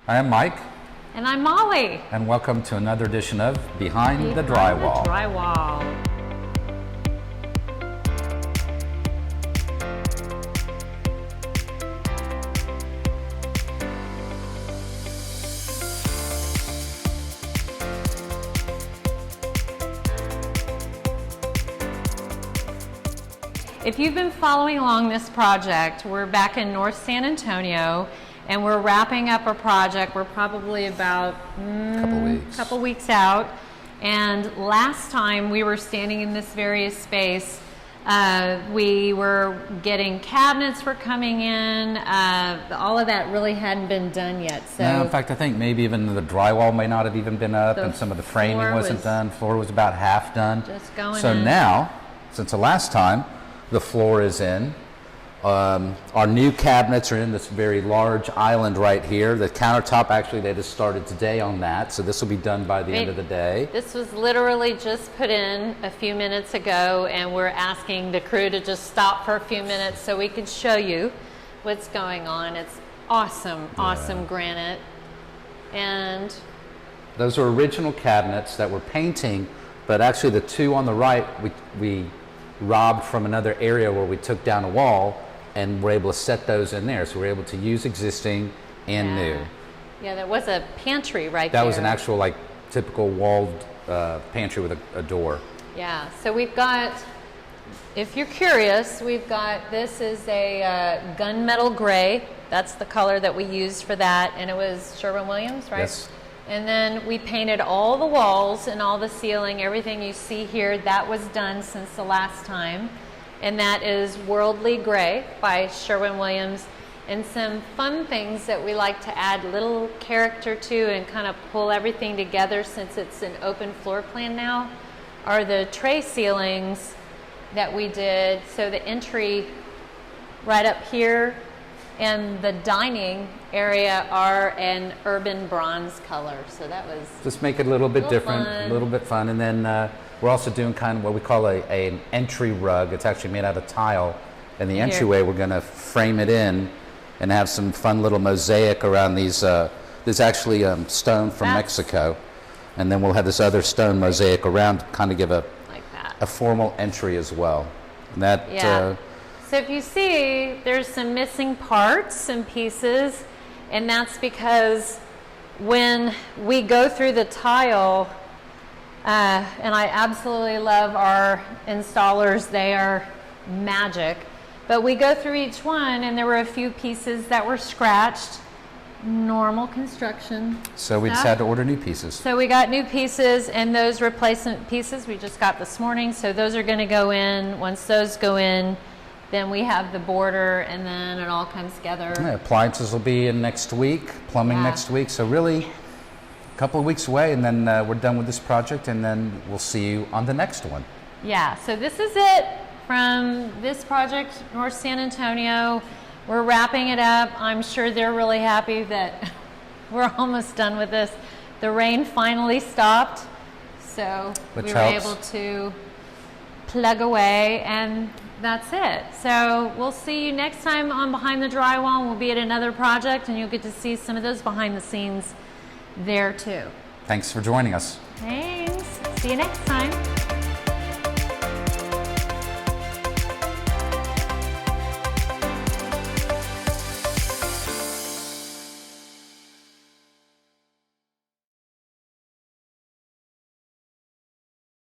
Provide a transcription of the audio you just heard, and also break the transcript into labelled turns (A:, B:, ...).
A: I am Mike.
B: And I'm Molly.
A: And welcome to another edition of Behind the
B: Behind
A: Drywall.
B: the Drywall. If you've been following along this project, we're back in North San Antonio and we're wrapping up a project. We're probably about couple weeks out. And last time we were standing in this very space, we were getting cabinets were coming in. All of that really hadn't been done yet. So
A: no, in fact, I think maybe even the drywall may not have even been up, and some of the framing wasn't done. Floor was about half done.
B: Just going
A: so
B: in.
A: Now, since the last time, the floor is in. Our new cabinets are in this very large island right here. The countertop, actually, they just started today on that, so this will be done by the end of the day.
B: This was literally just put in a few minutes ago, and we're asking the crew to just stop for a few minutes so we can show you what's going on. It's awesome, awesome granite. And
A: those are original cabinets that we're painting, but actually the two on the right, we robbed from another area where we took down a wall, and we're able to set those in there. So we're able to use existing and new.
B: Yeah, there was a pantry right there.
A: That was an actual, like, typical walled pantry with a door.
B: Yeah, so we've got, if you're curious, we've got, this is a gunmetal gray. That's the color that we used for that, and it was Sherwin-Williams, right?
A: Yes.
B: And then we painted all the walls and all the ceiling, everything you see here, that was done since the last time. And that is Worldly Gray by Sherwin-Williams. And some fun things that we like to add little character to and kind of pull everything together, since it's an open floor plan now, are the tray ceilings that we did. So the entry right up here and the dining area are an urban bronze color. So that was
A: just make it a little bit different, a little bit fun. And then we're also doing kind of what we call an entry rug. It's actually made out of tile. And the entryway, we're going to frame it in and have some fun little mosaic around these. There's actually stone from Mexico. And then we'll have this other stone mosaic around, kind of give a formal entry as well. And that.
B: So if you see, there's some missing parts and pieces, and that's because when we go through the tile, and I absolutely love our installers, they are magic, but we go through each one and there were a few pieces that were scratched, normal construction.
A: So we just had to order new pieces.
B: So we got new pieces, and those replacement pieces we just got this morning, so those are going to go in. Once those go in, then we have the border, and then it all comes together.
A: Yeah, appliances will be in next week, plumbing next week. So really, a couple of weeks away, and then we're done with this project, and then we'll see you on the next one.
B: Yeah, so this is it from this project, North San Antonio. We're wrapping it up. I'm sure they're really happy that we're almost done with this. The rain finally stopped, so we were able to plug away, and that's it. So we'll see you next time on Behind the Drywall. We'll be at another project, and you'll get to see some of those behind the scenes there too.
A: Thanks for joining us.
B: Thanks. See you next time.